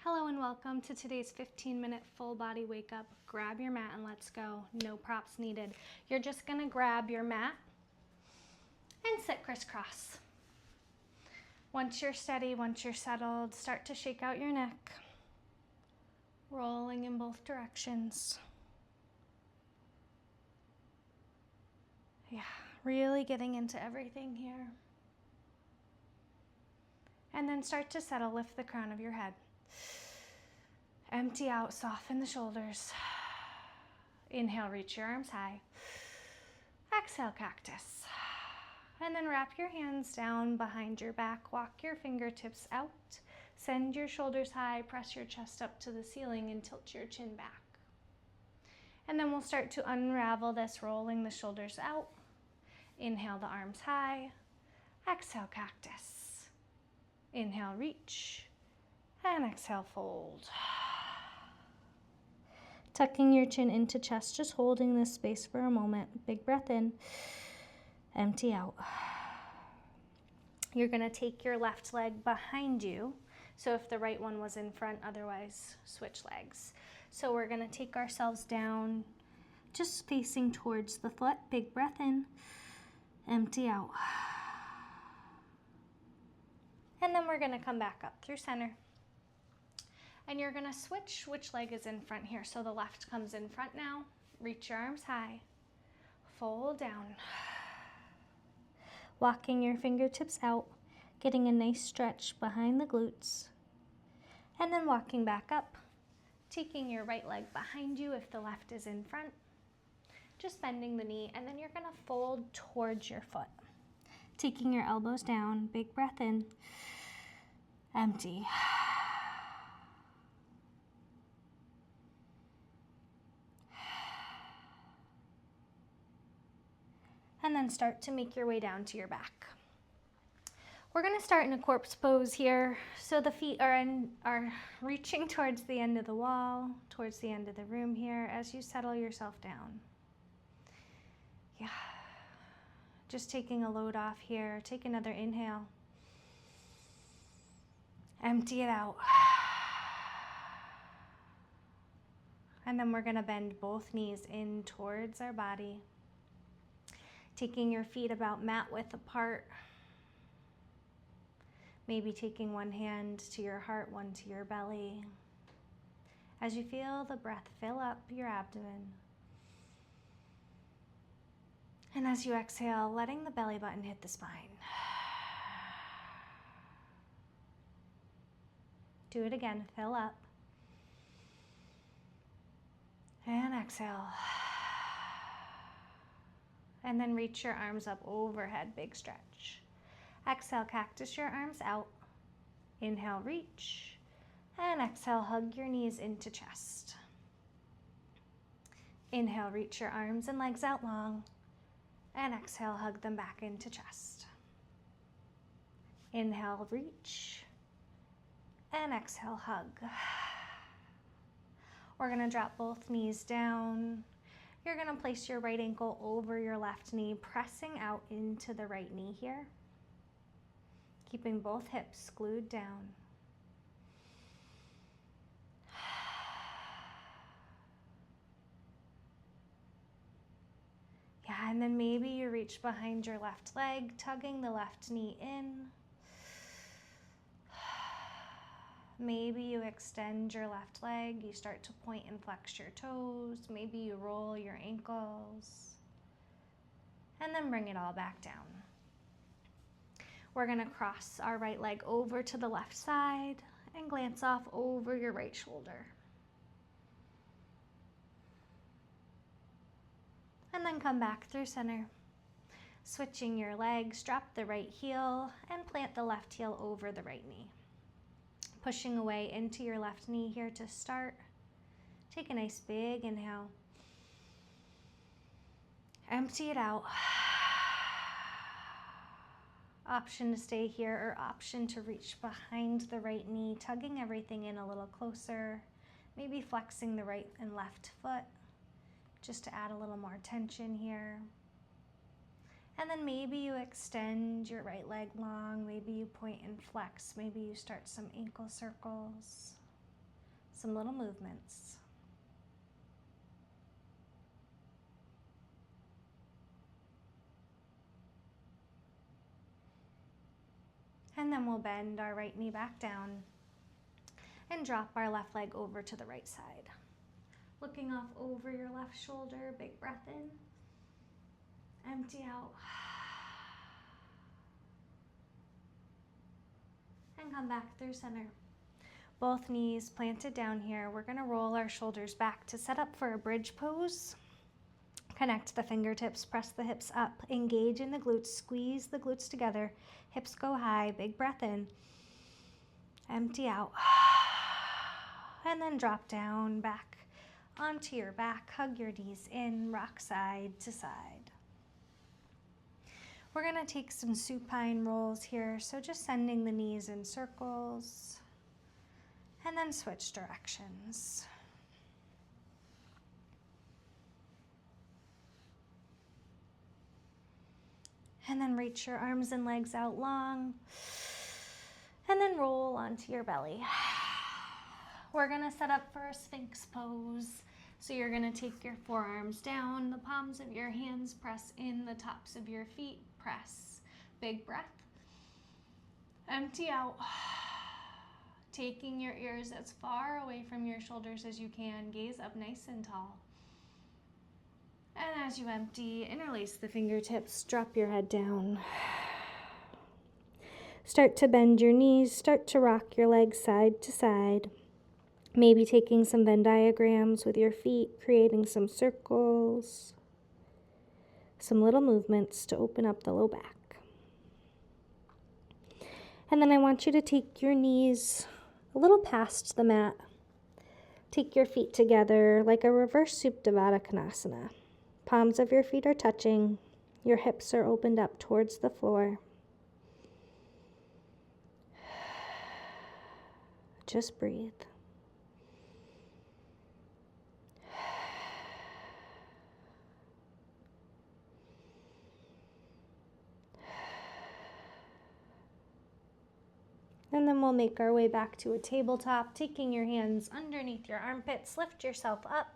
Hello and welcome to today's 15-minute full body wake up. Grab your mat and let's go. No props needed. You're just gonna grab your mat and sit crisscross. Once you're steady, once you're settled, start to shake out your neck, rolling in both directions. Yeah, really getting into everything here. And then start to settle, lift the crown of your head. Empty out, soften the shoulders. Inhale, reach your arms high. Exhale, cactus. And then wrap your hands down behind your back. Walk your fingertips out. Send your shoulders high, press your chest up to the ceiling and tilt your chin back. And then we'll start to unravel this, rolling the shoulders out. Inhale, the arms high. Exhale, cactus. Inhale, reach. And exhale, fold. Tucking your chin into chest, just holding this space for a moment. Big breath in, empty out. You're gonna take your left leg behind you. So if the right one was in front, otherwise switch legs. So we're gonna take ourselves down, just facing towards the foot. Big breath in, empty out. And then we're gonna come back up through center. And you're gonna switch which leg is in front here. So the left comes in front now. Reach your arms high. Fold down. Walking your fingertips out, getting a nice stretch behind the glutes. And then walking back up, taking your right leg behind you if the left is in front. Just bending the knee, and then you're gonna fold towards your foot. Taking your elbows down, big breath in, empty. And then start to make your way down to your back. We're gonna start in a corpse pose here. So the feet are reaching towards the end of the wall, towards the end of the room here as you settle yourself down. Yeah, just taking a load off here. Take another inhale. Empty it out. And then we're gonna bend both knees in towards our body. Taking your feet about mat width apart. Maybe taking one hand to your heart, one to your belly. As you feel the breath fill up your abdomen. And as you exhale, letting the belly button hit the spine. Do it again, fill up. And exhale. And then reach your arms up overhead, big stretch. Exhale, cactus your arms out. Inhale, reach. And exhale, hug your knees into chest. Inhale, reach your arms and legs out long. And exhale, hug them back into chest. Inhale, reach. And exhale, hug. We're gonna drop both knees down. You're gonna place your right ankle over your left knee, pressing out into the right knee here. Keeping both hips glued down. Yeah, and then maybe you reach behind your left leg, tugging the left knee in. Maybe you extend your left leg, you start to point and flex your toes, maybe you roll your ankles, and then bring it all back down. We're gonna cross our right leg over to the left side and glance off over your right shoulder. And then come back through center. Switching your legs, drop the right heel and plant the left heel over the right knee. Pushing away into your left knee here to start. Take a nice big inhale. Empty it out. Option to stay here or option to reach behind the right knee, tugging everything in a little closer. Maybe flexing the right and left foot just to add a little more tension here. And then maybe you extend your right leg long, maybe you point and flex, maybe you start some ankle circles. Some little movements. And then we'll bend our right knee back down and drop our left leg over to the right side. Looking off over your left shoulder, big breath in. Empty out. And come back through center. Both knees planted down here. We're going to roll our shoulders back to set up for a bridge pose. Connect the fingertips, press the hips up, engage in the glutes, squeeze the glutes together, hips go high, big breath in, empty out, and then drop down back onto your back, hug your knees in, rock side to side. We're gonna take some supine rolls here, so just sending the knees in circles, and then switch directions. And then reach your arms and legs out long. And then roll onto your belly. We're gonna set up for a Sphinx pose. So you're gonna take your forearms down, the palms of your hands press in, the tops of your feet press. Big breath. Empty out. Taking your ears as far away from your shoulders as you can. Gaze up nice and tall. And as you empty, interlace the fingertips, drop your head down. Start to bend your knees, start to rock your legs side to side. Maybe taking some Venn diagrams with your feet, creating some circles. Some little movements to open up the low back. And then I want you to take your knees a little past the mat. Take your feet together like a reverse Supta Konasana. Palms of your feet are touching. Your hips are opened up towards the floor. Just breathe. And then we'll make our way back to a tabletop, taking your hands underneath your armpits, lift yourself up.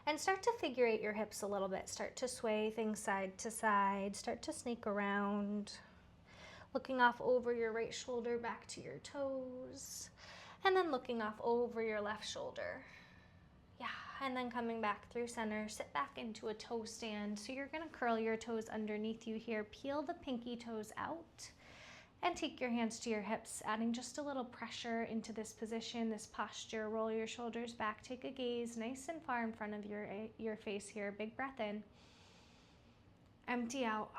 And start to figure eight your hips a little bit. Start to sway things side to side. Start to snake around. Looking off over your right shoulder back to your toes. And then looking off over your left shoulder. Yeah, and then coming back through center. Sit back into a toe stand. So you're going to curl your toes underneath you here. Peel the pinky toes out. And take your hands to your hips, adding just a little pressure into this position, this posture. Roll your shoulders back. Take a gaze nice and far in front of your face here. Big breath in. Empty out.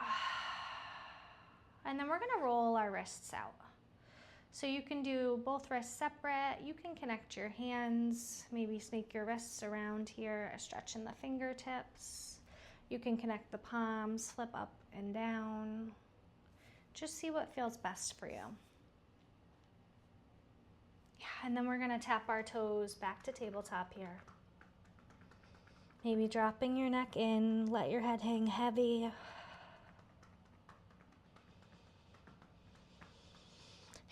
And then we're going to roll our wrists out. So you can do both wrists separate. You can connect your hands, maybe snake your wrists around here, a stretch in the fingertips. You can connect the palms, flip up and down. Just see what feels best for you. Yeah, and then we're going to tap our toes back to tabletop here. Maybe dropping your neck in, let your head hang heavy.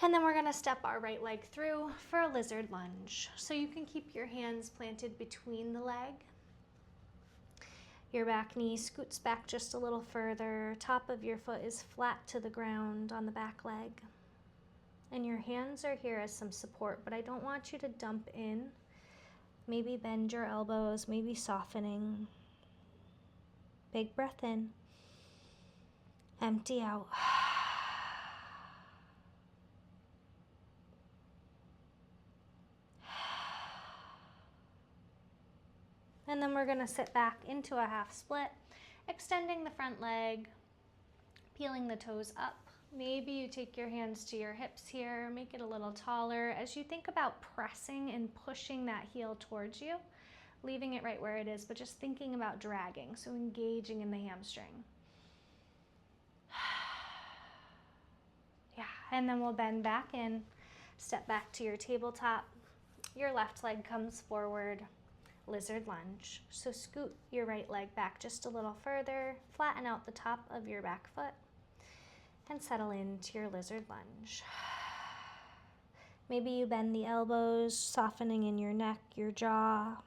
And then we're going to step our right leg through for a lizard lunge. So you can keep your hands planted between the leg. Your back knee scoots back just a little further. Top of your foot is flat to the ground on the back leg. And your hands are here as some support, but I don't want you to dump in. Maybe bend your elbows, maybe softening. Big breath in. Empty out. And then we're going to sit back into a half split, extending the front leg, peeling the toes up. Maybe you take your hands to your hips here, make it a little taller. As you think about pressing and pushing that heel towards you, leaving it right where it is, but just thinking about dragging, so engaging in the hamstring. Yeah, and then we'll bend back in, step back to your tabletop. Your left leg comes forward. Lizard lunge. So scoot your right leg back just a little further, flatten out the top of your back foot, and settle into your lizard lunge. Maybe you bend the elbows, softening in your neck, your jaw,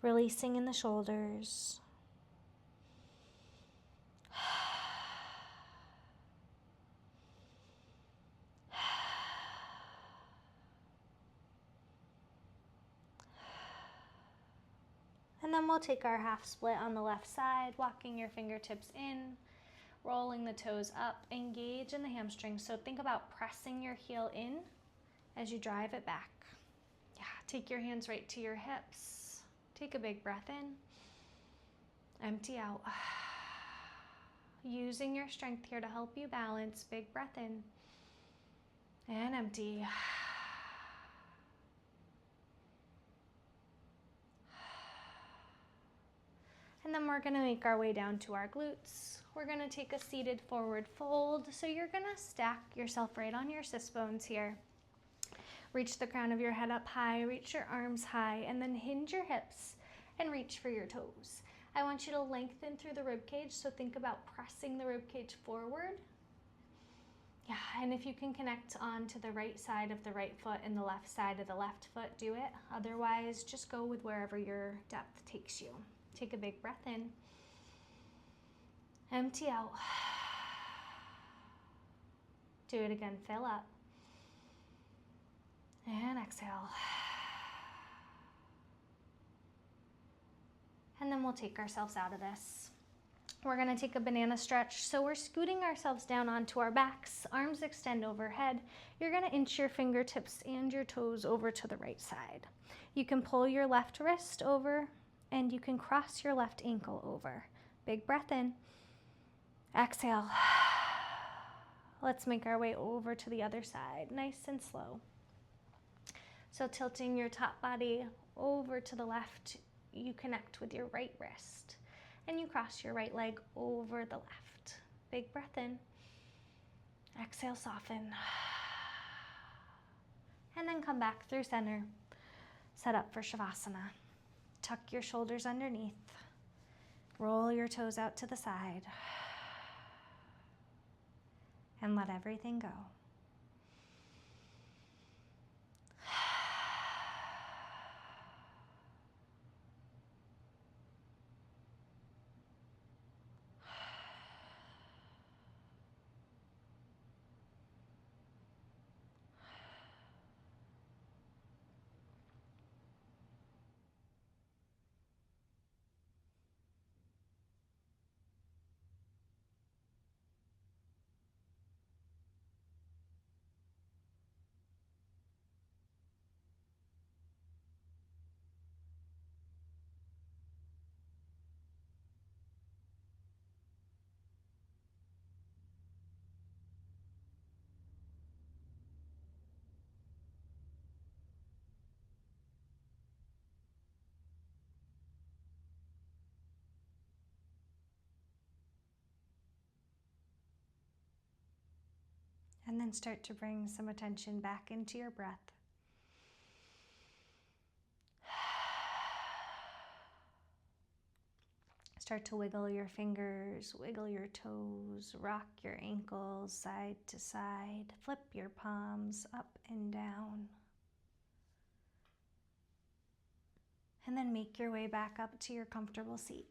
releasing in the shoulders. And then we'll take our half split on the left side, walking your fingertips in, rolling the toes up, engage in the hamstrings. So think about pressing your heel in as you drive it back. Yeah, take your hands right to your hips. Take a big breath in, empty out. Using your strength here to help you balance, big breath in and empty. And then we're gonna make our way down to our glutes. We're gonna take a seated forward fold. So you're gonna stack yourself right on your sit bones here. Reach the crown of your head up high, reach your arms high, and then hinge your hips and reach for your toes. I want you to lengthen through the rib cage, so think about pressing the rib cage forward. Yeah, and if you can connect onto the right side of the right foot and the left side of the left foot, do it. Otherwise, just go with wherever your depth takes you. Take a big breath in. Empty out. Do it again, fill up. And exhale. And then we'll take ourselves out of this. We're gonna take a banana stretch. So we're scooting ourselves down onto our backs, arms extend overhead. You're gonna inch your fingertips and your toes over to the right side. You can pull your left wrist over and you can cross your left ankle over. Big breath in. Exhale. Let's make our way over to the other side, nice and slow. So tilting your top body over to the left, you connect with your right wrist and you cross your right leg over the left. Big breath in. Exhale, soften. And then come back through center. Set up for Savasana. Tuck your shoulders underneath. Roll your toes out to the side. And let everything go. And then start to bring some attention back into your breath. Start to wiggle your fingers, wiggle your toes, rock your ankles side to side, flip your palms up and down. And then make your way back up to your comfortable seat.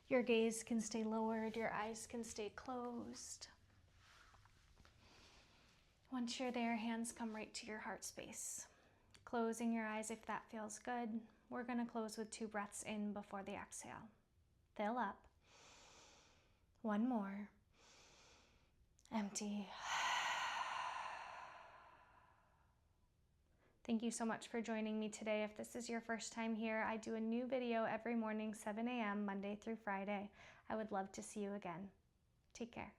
Your gaze can stay lowered, your eyes can stay closed. Once you're there, hands come right to your heart space. Closing your eyes if that feels good. We're going to close with 2 breaths in before the exhale. Fill up. 1 more. Empty. Thank you so much for joining me today. If this is your first time here, I do a new video every morning, 7 a.m., Monday through Friday. I would love to see you again. Take care.